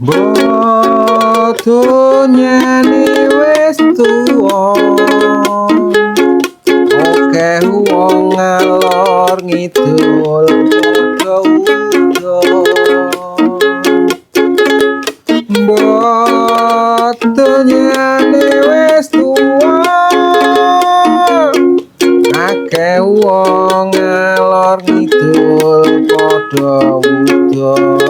Bodohnya nih wes tuwa, oke wong ngalor ngidul padha udo. Bodohnya nih wes tuwa, oke wong ngalor ngidul padha udo.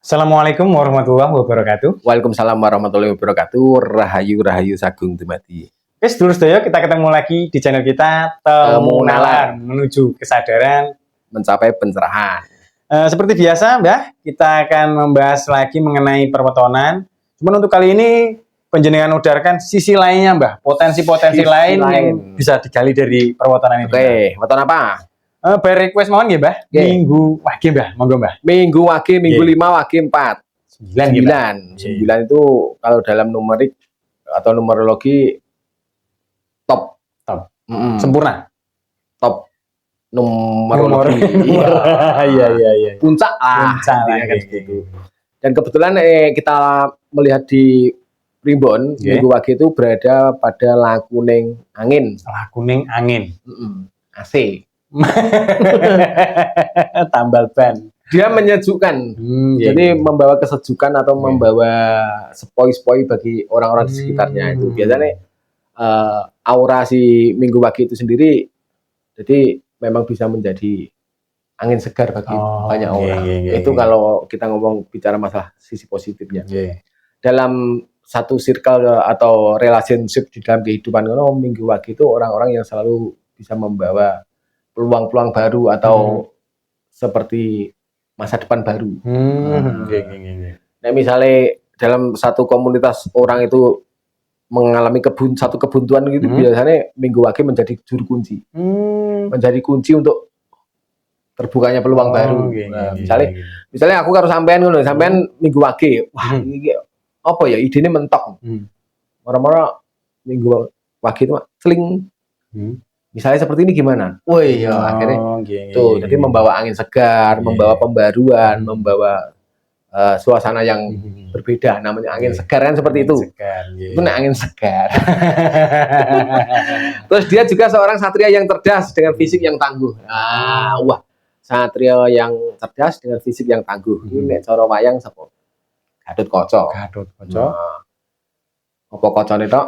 Assalamualaikum warahmatullahi wabarakatuh. Waalaikumsalam warahmatullahi wabarakatuh. Rahayu sagung dumadi. Oke, sedulur sedaya, kita ketemu lagi di channel kita Temu Nalar menuju kesadaran Mencapai pencerahan. Seperti biasa, Mbah, kita akan membahas lagi mengenai perwetonan. Cuman untuk kali ini penjenengan udarkan sisi lainnya, Mbah, potensi-potensi lain yang bisa digali dari perwetonan ini. Oke, weton apa? By request mohon ya, Mbah. Minggu wage, Mbah. Monggo, Mbah. Minggu wage, minggu 5 wage 4. 9. 9 itu kalau dalam numerik atau numerologi top. Sempurna. Top numerologi. Iya. Puncak lah. Kan gitu. Dan kebetulan kita melihat di Primbon, minggu wage itu berada pada lakuning angin. Lakuning angin. AC. Tambal ban. Dia menyejukkan, jadi membawa kesejukan atau membawa sepoi-sepoi bagi orang-orang di sekitarnya itu. Biasanya aura si minggu wage itu sendiri, jadi memang bisa menjadi angin segar bagi banyak orang. Itu kalau kita bicara masalah sisi positifnya. Dalam satu circle atau relationship di dalam kehidupan, minggu wage itu orang-orang yang selalu bisa membawa peluang-peluang baru atau seperti masa depan baru. Nah, misalnya dalam satu komunitas orang itu mengalami satu kebuntuan gitu, biasanya minggu wage menjadi juru kunci, menjadi kunci untuk terbukanya peluang baru. Misalnya aku karo sampean ngono, sampean minggu wage, wah ini apa ya, idenya mentok. Orang-orang minggu wage itu seling. Misalnya seperti ini gimana? Woi ya, akhirnya tuh jadi membawa angin segar, membawa pembaruan, membawa suasana yang berbeda. Namanya angin segar kan seperti itu. Itu angin segar. Terus dia juga seorang satria yang cerdas dengan fisik yang tangguh. Wah, satria yang cerdas dengan fisik yang tangguh. Ini cara wayang sapa? Gatotkaca. Apa kocone tok?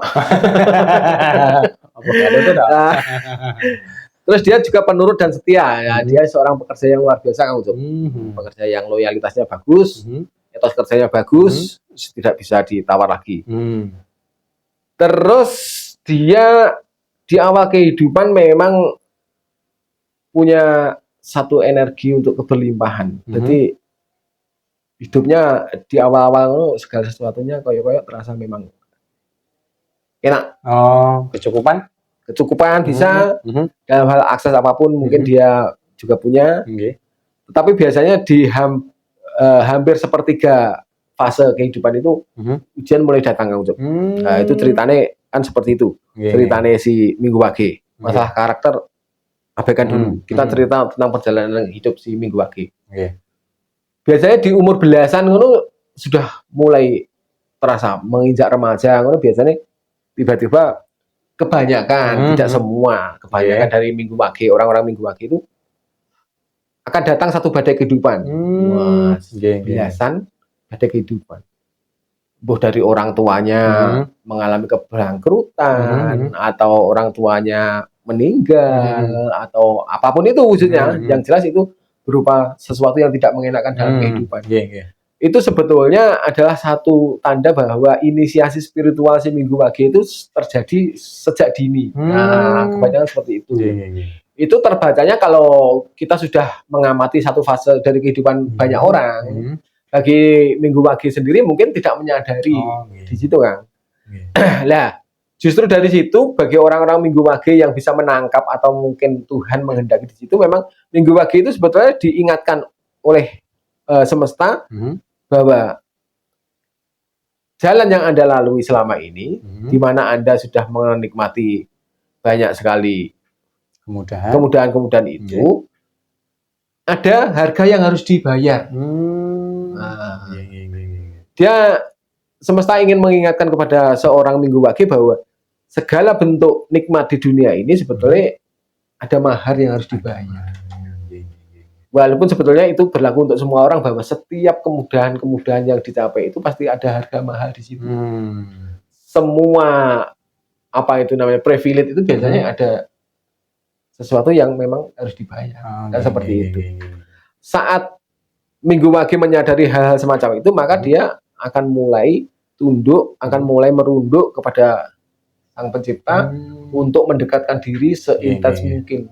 Terus dia juga penurut dan setia. Ya, dia seorang pekerja yang luar biasa, Kang Ucup. Pekerja yang loyalitasnya bagus, etos kerjanya bagus, tidak bisa ditawar lagi. Terus dia di awal kehidupan memang punya satu energi untuk keberlimpahan. Jadi hidupnya di awal-awal segala sesuatunya koyo-koyo terasa memang enak. Kecukupan bisa dalam hal akses apapun mungkin dia juga punya. Tetapi biasanya di hampir sepertiga fase kehidupan itu ujian mulai datang, Kang Ucup. Nah, itu ceritanya kan seperti itu. Ceritanya si minggu wage. Masalah karakter abaikan dulu. Kita cerita tentang perjalanan hidup si minggu wage. Biasanya di umur belasan sudah mulai terasa menginjak remaja, biasanya tiba-tiba kebanyakan, tidak semua, kebanyakan dari minggu wage, orang-orang minggu wage itu akan datang satu badai kehidupan. Belasan badai kehidupan. Dari orang tuanya mengalami kebangkrutan, atau orang tuanya meninggal, atau apapun itu wujudnya, yang jelas itu berupa sesuatu yang tidak mengenakan dalam kehidupan. Itu sebetulnya adalah satu tanda bahwa inisiasi spiritual si minggu wage itu terjadi sejak dini. Nah, kebanyakan seperti itu. Itu terbacanya kalau kita sudah mengamati satu fase dari kehidupan banyak orang. Bagi minggu wage sendiri mungkin tidak menyadari di situ, Kang. Lah, justru dari situ bagi orang-orang minggu wage yang bisa menangkap atau mungkin Tuhan menghendaki di situ, memang minggu wage itu sebetulnya diingatkan oleh semesta bahwa jalan yang Anda lalui selama ini, di mana Anda sudah menikmati banyak sekali kemudahan-kemudahan itu, ada harga yang harus dibayar. Nah, dia semesta ingin mengingatkan kepada seorang Minggu Wage bahwa segala bentuk nikmat di dunia ini sebetulnya ada mahar yang harus dibayar. Walaupun sebetulnya itu berlaku untuk semua orang bahwa setiap kemudahan-kemudahan yang dicapai itu pasti ada harga mahal di situ. Semua apa itu namanya privilege itu biasanya ada sesuatu yang memang harus dibayar. Dan seperti itu. Saat Minggu Wage menyadari hal-hal semacam itu, maka dia akan mulai tunduk, akan mulai merunduk kepada Sang Pencipta untuk mendekatkan diri seintens mungkin.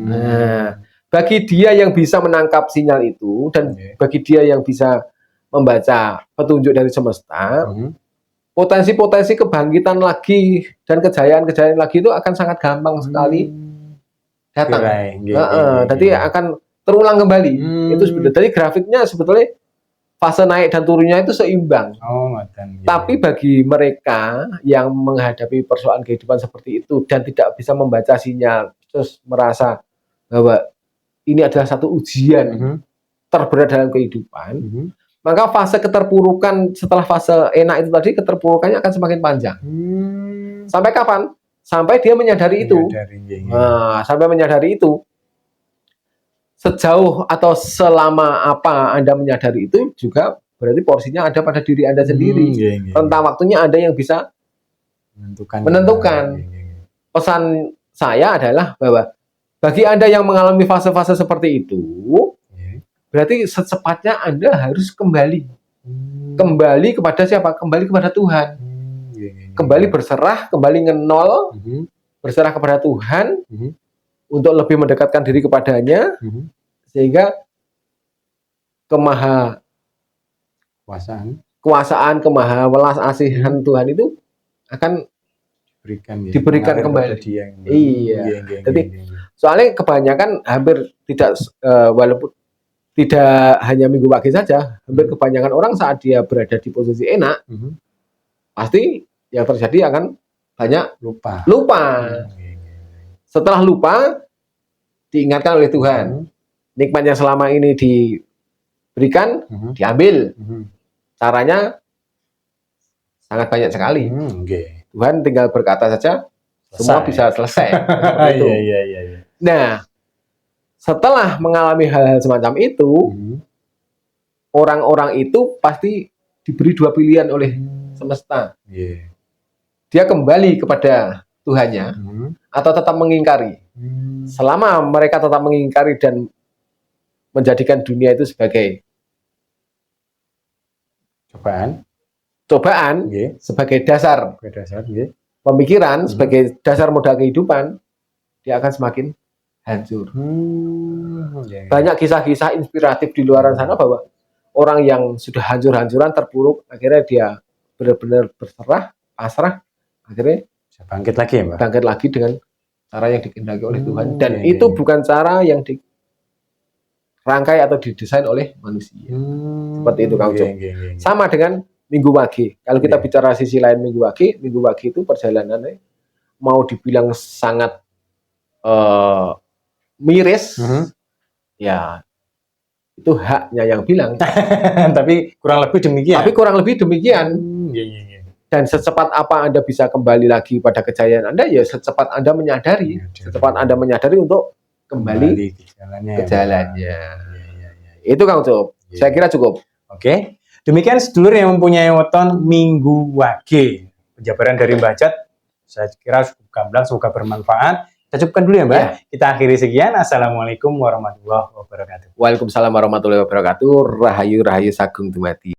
Nah, bagi dia yang bisa menangkap sinyal itu dan bagi dia yang bisa membaca petunjuk dari semesta, potensi-potensi kebangkitan lagi dan kejayaan-kejayaan lagi itu akan sangat gampang sekali datang. Jadi akan terulang kembali. Itu sebetulnya. Jadi grafiknya sebetulnya fase naik dan turunnya itu seimbang. Tapi bagi mereka yang menghadapi persoalan kehidupan seperti itu dan tidak bisa membaca sinyal, terus merasa bahwa ini adalah satu ujian terberat dalam kehidupan, maka fase keterpurukan setelah fase enak itu tadi, keterpurukannya akan semakin panjang. Sampai kapan? Sampai dia menyadari itu. Nah, sampai menyadari itu. Sejauh atau selama apa Anda menyadari itu juga berarti porsinya ada pada diri Anda sendiri. Rentang waktunya ada yang bisa menentukan. Pesan saya adalah bahwa bagi Anda yang mengalami fase-fase seperti itu, berarti secepatnya Anda harus kembali. Kembali kepada siapa? Kembali kepada Tuhan. Kembali berserah, kembali ngenol, berserah kepada Tuhan, untuk lebih mendekatkan diri kepadanya, sehingga kemaha welas asihan Tuhan itu akan diberikan kembali. Jadi soalnya kebanyakan hampir tidak, walaupun tidak hanya Minggu Wage saja, hampir kebanyakan orang saat dia berada di posisi enak, pasti yang terjadi akan banyak lupa. Setelah lupa, diingatkan oleh Tuhan. Nikmat yang selama ini diberikan, diambil. Caranya sangat banyak sekali. Tuhan tinggal berkata saja, semua bisa selesai. Itu. Nah, setelah mengalami hal-hal semacam itu, orang-orang itu pasti diberi dua pilihan oleh semesta. Dia kembali kepada Tuhannya atau tetap mengingkari. Selama mereka tetap mengingkari dan menjadikan dunia itu sebagai cobaan, sebagai dasar pemikiran, sebagai dasar modal kehidupan, dia akan semakin hancur. Banyak kisah-kisah inspiratif di luar sana bahwa orang yang sudah hancur-hancuran, terpuruk, akhirnya dia benar-benar berserah, pasrah, akhirnya bangkit lagi dengan cara yang dikehendaki oleh Tuhan. Dan itu bukan cara yang dirangkai atau didesain oleh manusia. Seperti itu, Kang Ucok. Sama dengan Minggu Wage. Kalau kita bicara sisi lain Minggu Wage itu perjalanannya mau dibilang sangat miris, ya itu haknya yang bilang. Tapi kurang lebih demikian. Dan secepat apa Anda bisa kembali lagi pada kejayaan Anda, ya secepat Anda menyadari, untuk kembali ke jalannya. Itu Kang Ucok. Saya kira cukup. Oke. Demikian sedulur yang mempunyai weton Minggu Wage. Penjabaran dari Mbah Jat, saya kira cukup gamblang, semoga bermanfaat. Kita cukupkan dulu ya, Mbak. Kita akhiri sekian. Assalamualaikum warahmatullahi wabarakatuh. Waalaikumsalam warahmatullahi wabarakatuh. Rahayu Sagung Dumadi.